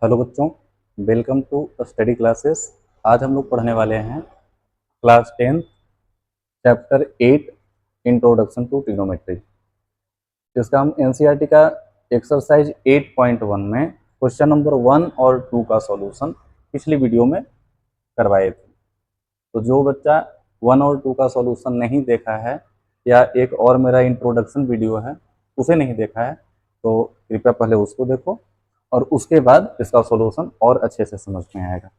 Hello बच्चों, welcome to study classes. आज हम लोग पढ़ने वाले हैं class 10 chapter 8 introduction to trigonometry. इसका हम एनसीईआरटी का एक्सरसाइज 8.1 में क्वेश्चन नंबर 1 और 2 का सॉल्यूशन पिछली वीडियो में करवाए थे। तो जो बच्चा 1 और 2 का सॉल्यूशन नहीं देखा है या एक और मेरा इंट्रोडक्शन वीडियो है उसे नहीं देखा है तो कृपया पहले उसको देखो और उसके बाद इसका सॉल्यूशन और अच्छे से समझ में आएगा।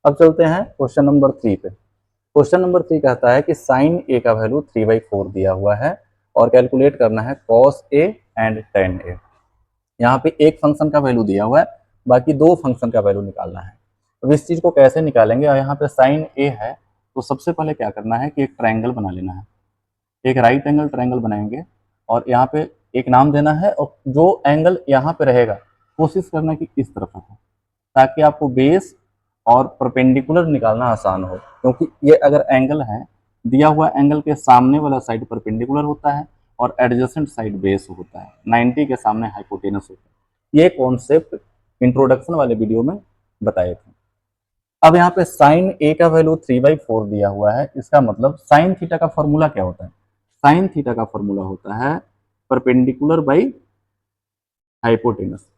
अब चलते हैं क्वेश्चन नंबर 3 पे। क्वेश्चन नंबर 3 कहता है कि साइन ए का वैल्यू 3/4 दिया हुआ है और कैलकुलेट करना है कॉस ए एंड टेन ए। यहाँ पे एक फंक्शन का वैल्यू दिया हुआ है, बाकी दो फंक्शन का वैल्यू निकालना है। अब इस चीज को कैसे निकालेंगे, और यहाँ पे साइन ए है तो सबसे पहले क्या करना है कि एक ट्रायंगल बना लेना है, एक राइट एंगल ट्रायंगल बनाएंगे और यहाँ पे एक नाम देना है और जो एंगल यहाँ पे रहेगा कोशिश करना कि इस तरफ हो, ताकि आपको बेस और परपेंडिकुलर निकालना आसान हो। क्योंकि ये अगर एंगल है, दिया हुआ एंगल के सामने वाला साइड परपेंडिकुलर होता है और एडजेसेंट साइड बेस होता है, 90 के सामने हाइपोटेनस होता है। ये कॉन्सेप्ट इंट्रोडक्शन वाले वीडियो में बताए थे। अब यहाँ पे साइन ए का वैल्यू 3/4 दिया हुआ है, इसका मतलब साइन थीटा का फॉर्मूला क्या होता है? साइन थीटा का फॉर्मूला होता है perpendicular by hypotenuse.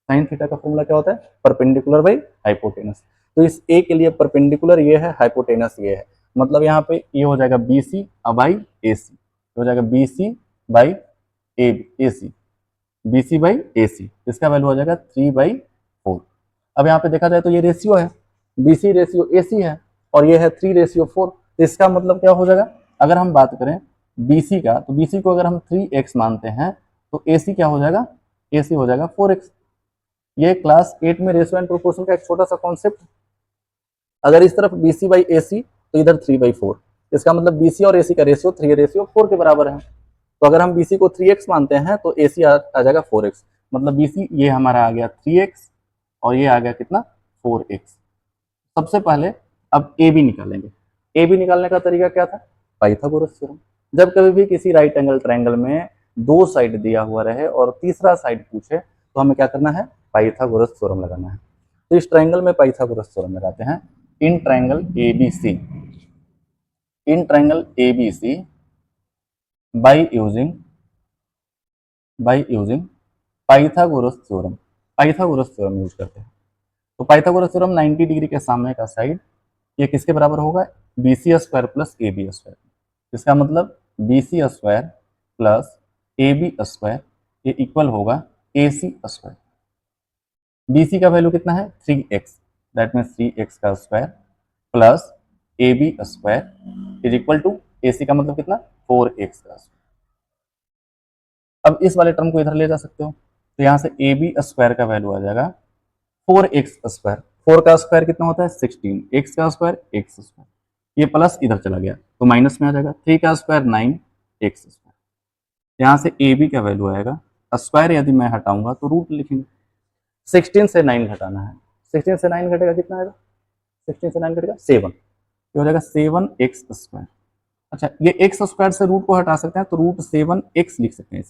Sine theta का फॉर्मूला क्या होता है? Perpendicular by hypotenuse. तो इस ए के लिए परपेंडिकुलर ये है, हाइपोटेनस ये है, मतलब यहाँ पे ये हो जाएगा b C by a c, हो जाएगा b C by a c, b C by a c, इसका वैल्यू हो जाएगा 3/4। अब यहाँ पे देखा जाए तो ये रेशियो है, बी सी रेशियो ए सी है और ये है 3/4। तो इसका मतलब क्या हो जाएगा, अगर हम बात करें बी सी का तो बी सी को अगर हम 3x मानते हैं तो ए सी क्या हो जाएगा? ए सी हो जाएगा 4x। ये क्लास 8 में रेशियो एंड प्रोपोर्शन का एक छोटा सा कॉन्सेप्ट। अगर इस तरफ बी सी बाई ए सी तो इधर 3/4, इसका मतलब बी सी और ए सी का रेशियो 3/4 के बराबर है। तो अगर हम बी सी को 3x मानते हैं तो ए सी आ जाएगा 4x, मतलब बी सी ये हमारा आ गया 3x और ये आ गया कितना? 4x। सबसे पहले अब ए बी निकालेंगे। ए बी निकालने का तरीका क्या था? Pythagoras theorem. जब कभी भी किसी राइट एंगल ट्रायंगल में दो साइड दिया हुआ रहे और तीसरा साइड पूछे तो हमें क्या करना है? पाइथागोरस थ्योरम लगाना है। तो इस ट्रायंगल में पाइथागोरस थ्योरम लगाते हैं। In triangle A B C, in triangle A B C by using Pythagoras theorem, Pythagoras theorem use करते हैं। तो पाइथागोरस थ्योरम 90 डिग्री के सामने का साइड ये किसके बराबर होगा? B C square plus A B square. इसका मतलब B C square plus A B square ये इक्वल होगा A C square. B C का वैल्यू कितना है? 3x, दैट मीन्स 3x का square plus A B square is equal to a c का मतलब कितना? 4x का स्क्वायर। अब इस वाले टर्म को इधर ले जा सकते हो, तो यहाँ से ए बी स्क्वायर का वैल्यू आ जाएगा 4x स्क्वायर। 4 का स्क्वायर कितना होता है? 16, x का स्क्वायर x स्क्वायर, ये प्लस इधर चला गया तो माइनस में आ जाएगा। 3 का स्क्वायर 9x स्क्वायर। यहाँ से ए बी का वैल्यू आएगा, स्क्वायर यदि मैं हटाऊंगा तो रूट लिखेंगे। 16 से 9 घटाना है, 16 से 9 घटेगा कितना आएगा? 16 से 9 घटेगा 7, ये हो जाएगा 7x स्क्वायर। अच्छा, ये एक्स स्क्वायर से रूट को हटा सकते हैं तो रूट 7x लिख सकते हैं।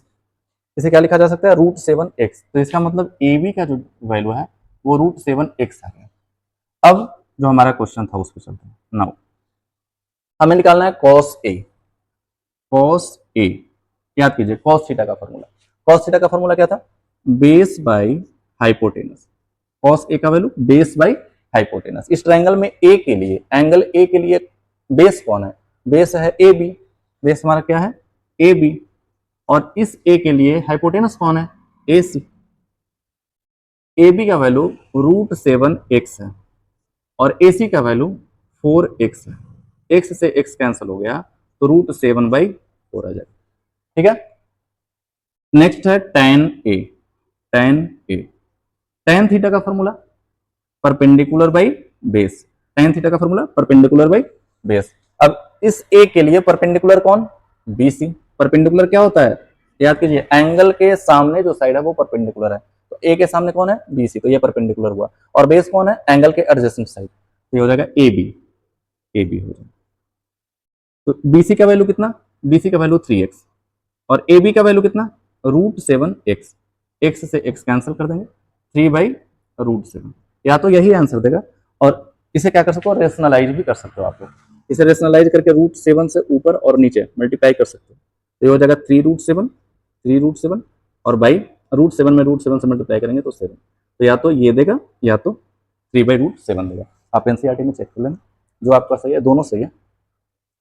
इसे क्या लिखा जा सकता है? Root 7x। तो इसका मतलब ए बी का जो वैल्यू है वो रूट 7x आ गया। अब जो हमारा क्वेश्चन था उस पर चलते हैं। नाउ हमें निकालना है कॉस ए। कॉस ए याद कीजिए, कॉस थीटा का फॉर्मूला, कॉस थीटा का फॉर्मूला क्या था? Base by hypotenuse. Cos A का वैल्यू बेस बाई हाइपोटेनस। इस ट्रायंगल में ए के लिए, एंगल ए के लिए बेस कौन है? बेस है ए बी, बेस हमारा क्या है? A B. और इस ए के लिए हाइपोटेनस कौन है? A C. ए बी का वैल्यू रूट 7x है और ए सी का वैल्यू 4x है। x से x कैंसिल हो गया तो रूट 7/4 आ जाएगा। ठीक है, नेक्स्ट है tan a। tan a, tan theta का formula perpendicular by base. tan theta का फॉर्मूला परपेंडिकुलर बाई बेस। अब इस a के लिए परपेंडिकुलर कौन? BC। परपेंडिकुलर क्या होता है? याद कीजिए, एंगल के सामने जो साइड है वो परपेंडिकुलर है। तो a के सामने कौन है? BC, तो ये परपेंडिकुलर हुआ। और बेस कौन है? एंगल के एडजेसेंट साइड, तो ये हो जाएगा AB। AB हो जाएगा। तो BC का वैल्यू कितना? BC का वैल्यू 3x और AB का वैल्यू कितना? Root 7x। x से x कैंसिल कर देंगे, 3/4 √7, या तो यही आंसर देगा। और इसे क्या कर सकते हो, रेशनलाइज भी कर सकते हो आप लोग। इसे रेशनलाइज करके √7 से ऊपर और नीचे मल्टीप्लाई कर सकते हो, तो ये हो जाएगा 3√7 और बाई √7 में √7 से मल्टीप्लाई करेंगे तो 7, तो या तो ये देगा या तो 3/√7 देगा। आप एनसीईआरटी में चेक कर लेना, जो आपका सही है, दोनों सही है,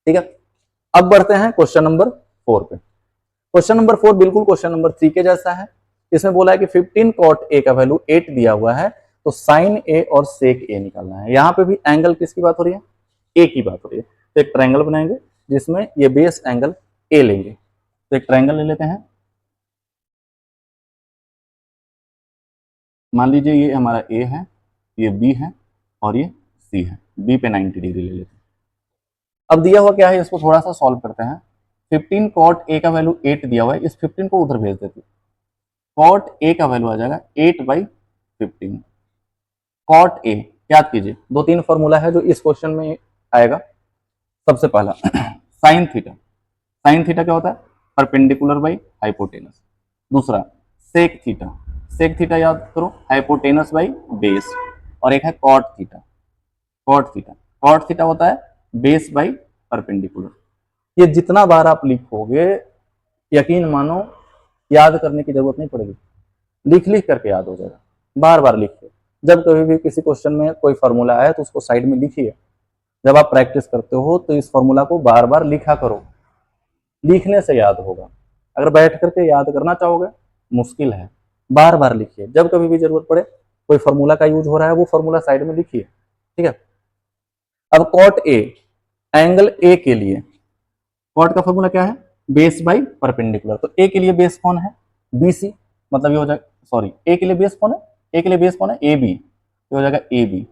ठीक है। अब बढ़ते हैं क्वेश्चन नंबर 4 पे। क्वेश्चन नंबर 4 बिल्कुल क्वेश्चन नंबर 3 के जैसा है। इसमें बोला है कि 15 cot A का वैल्यू 8 दिया हुआ है, तो साइन A और सेक A निकालना है। यहाँ पे भी एंगल किसकी बात हो रही है, A की बात हो रही है। तो एक ट्रायंगल बनाएंगे जिसमें ये बेस एंगल A लेंगे। तो एक ट्रायंगल ले लेते हैं, मान लीजिए ये हमारा A है, ये B है और ये C है। B पे 90 डिग्री ले लेते हैं। अब दिया हुआ क्या है, इसको थोड़ा सा सॉल्व करते हैं। 15 cot A का वैल्यू 8 दिया हुआ है, इस 15 को उधर भेज देते हैं। cot A का वैल्यू आ जाएगा 8/15। cot A याद कीजिए, 2-3 फॉर्मूला है जो इस क्वेश्चन में आएगा। सबसे पहला साइन थीटा, साइन थीटा क्या होता है, परपेंडिकुलर बाई हाइपोटेनस। दूसरा सेक थीटा, सेक थीटा याद करो, हाइपोटेनस बाई बेस। और एक है cot theta, cot theta, cot theta होता है बेस बाई परपेंडिकुलर। ये जितना बार आप लिखोगे, यकीन मानो याद करने की जरूरत नहीं पड़ेगी, लिख लिख करके याद हो जाएगा। बार बार लिखिए, जब कभी भी किसी क्वेश्चन में कोई फॉर्मूला आए तो उसको साइड में लिखिए। जब आप प्रैक्टिस करते हो तो इस फॉर्मूला को बार बार लिखा करो, लिखने से याद होगा। अगर बैठ करके याद करना चाहोगे मुश्किल है, बार बार लिखिए। जब कभी भी जरूरत पड़े, कोई फॉर्मूला का यूज हो रहा है, वो फॉर्मूला साइड में लिखिए, ठीक है। अब कॉट ए, एंगल ए के लिए कॉट का फॉर्मूला क्या है, बेस बाई परपेंडिकुलर। तो ए के लिए बेस कौन है, BC, मतलब ये हो जाएगा, सॉरी, ए के लिए बेस कौन है, ए के लिए बेस कौन है, AB, ये हो जाएगा AB।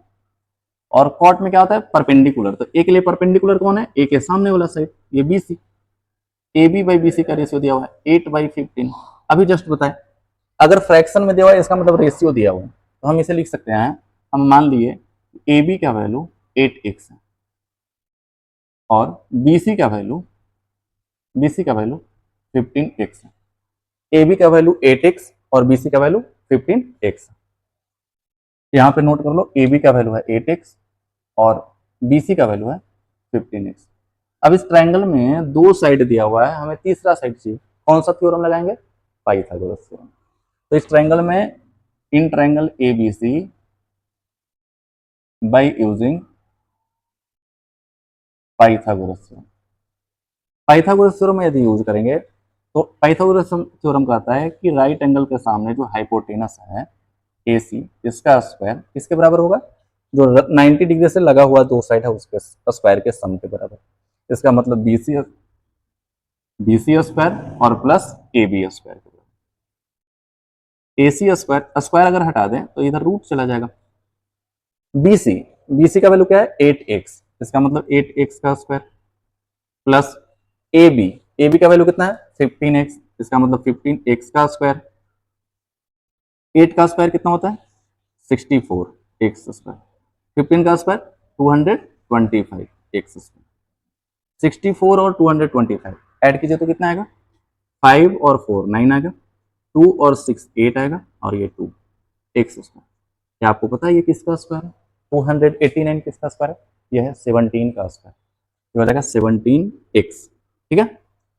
और कॉट में क्या होता है, परपेंडिकुलर। तो ए के लिए परपेंडिकुलर कौन है, ए के सामने वाला साइड, ये BC। AB/BC का रेशियो दिया हुआ है 8/15। अभी जस्ट बताएं, अगर फ्रैक्शन में दिया हुआ है इसका मतलब रेशियो दिया हुआ है, तो हम इसे लिख सकते हैं, हम मान लिए AB का वैल्यू 8x है और BC का वैल्यू 15x है। AB का वैल्यू 8x और BC का वैल्यू 15x है। यहाँ पे नोट कर लो, AB का वैल्यू है 8x और BC का वैल्यू है 15x। अब इस ट्रायंगल में दो साइड दिया हुआ है, हमें तीसरा साइड चाहिए। कौन सा थ्योरम लगाएंगे, पाइथागोरस थ्योरम। तो इस ट्रायंगल में, in triangle ABC by using Pythagoras theorem, Pythagoras theorem यदि यूज करेंगे तो पाइथागोरस थ्योरम कहता है कि राइट एंगल के सामने जो हाइपोटेनस है AC, इसका स्क्वायर किसके बराबर होगा, जो 90 डिग्री से लगा हुआ दो साइड है उसके स्क्वायर के सम के बराबर। इसका मतलब BC स्क्वायर और प्लस AB स्क्वायर के बराबर। AC स्क्वायर, स्क्वायर अगर हटा दें तो इधर रूट चला जाएगा। BC का वैल्यू क्या है 8x, इसका मतलब 8x का स्क्वायर प्लस AB का वैल्यू कितना है 15x, इसका मतलब 15x का स्क्वायर। 8 का स्क्वायर कितना होता है 64x स्क्वायर, 15 का स्क्वायर 225x स्क्वायर। 64 और 225 ऐड कीजिए तो कितना आएगा, 5 और 4 9 आएगा, 2 और 6 8 आएगा और ये 2 x स्क्वायर। क्या आपको पता है ये किसका स्क्वायर है, 289 किसका स्क्वायर है, यह है 17 का स्क्वायर, ये हो जाएगा 17x, ठीक है।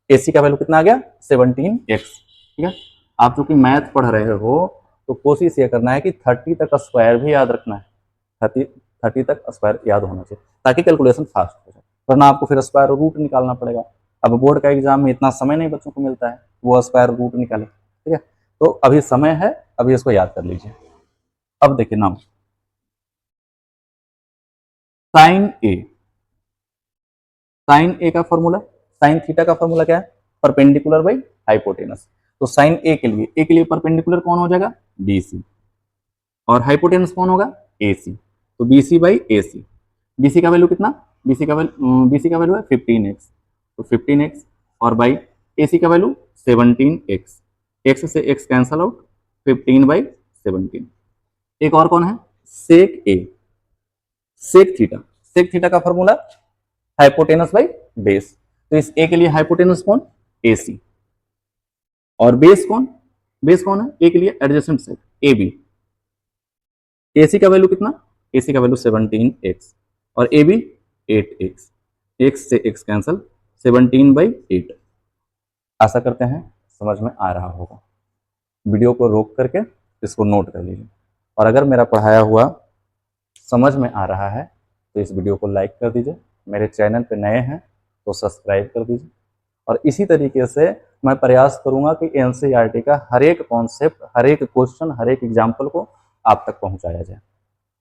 AC का वैल्यू कितना आ गया 17x, ठीक है। आप चूंकि मैथ पढ़ रहे हो तो कोशिश ये करना है कि 30 तक स्क्वायर भी याद रखना है, 30 तक स्क्वायर याद होना चाहिए ताकि कैलकुलेशन फास्ट हो जाए, वरना आपको फिर स्क्वायर रूट निकालना पड़ेगा। अब बोर्ड का एग्जाम में इतना समय नहीं बच्चों को मिलता है वो स्क्वायर रूट निकाले, ठीक है। तो अभी समय है, अभी इसको याद कर लीजिए। अब देखिए नाउ साइन ए, साइन ए का फॉर्मूला, साइन थीटा का फॉर्मूला क्या है, परपेंडिकुलर बाई हाइपोटेनस। तो साइन ए के लिए परपेंडिकुलर कौन हो जाएगा BC और हाइपोटेनस कौन होगा AC। तो BC बाई AC, BC का वैल्यू कितना, BC का वैल्यू है 15x, तो 15x और बाई AC का वैल्यू 17x, x से x कैंसल आउट, 15/17। एक और कौन है sec A, sec theta, sec theta का फॉर्मूला हाइपोटेनस बाई बेस। तो इस ए के लिए हाइपोटेनस कौन AC और बेस कौन है ए के लिए एडजेसेंट साइड AB। ए सी का वैल्यू कितना, ए सी का वैल्यू 17x और ए बी 8x, x से x कैंसिल, 17/8। आशा करते हैं समझ में आ रहा होगा। वीडियो को रोक करके इसको नोट कर लीजिए, और अगर मेरा पढ़ाया हुआ समझ में आ रहा है तो इस वीडियो को लाइक कर दीजिए, मेरे चैनल पे नए हैं तो सब्सक्राइब कर दीजिए, और इसी तरीके से मैं प्रयास करूंगा कि एनसीईआरटी का हर एक कॉन्सेप्ट, हर एक क्वेश्चन, हर एक एग्जाम्पल को आप तक पहुंचाया जाए।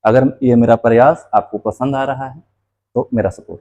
अगर ये मेरा प्रयास आपको पसंद आ रहा है तो मेरा सपोर्ट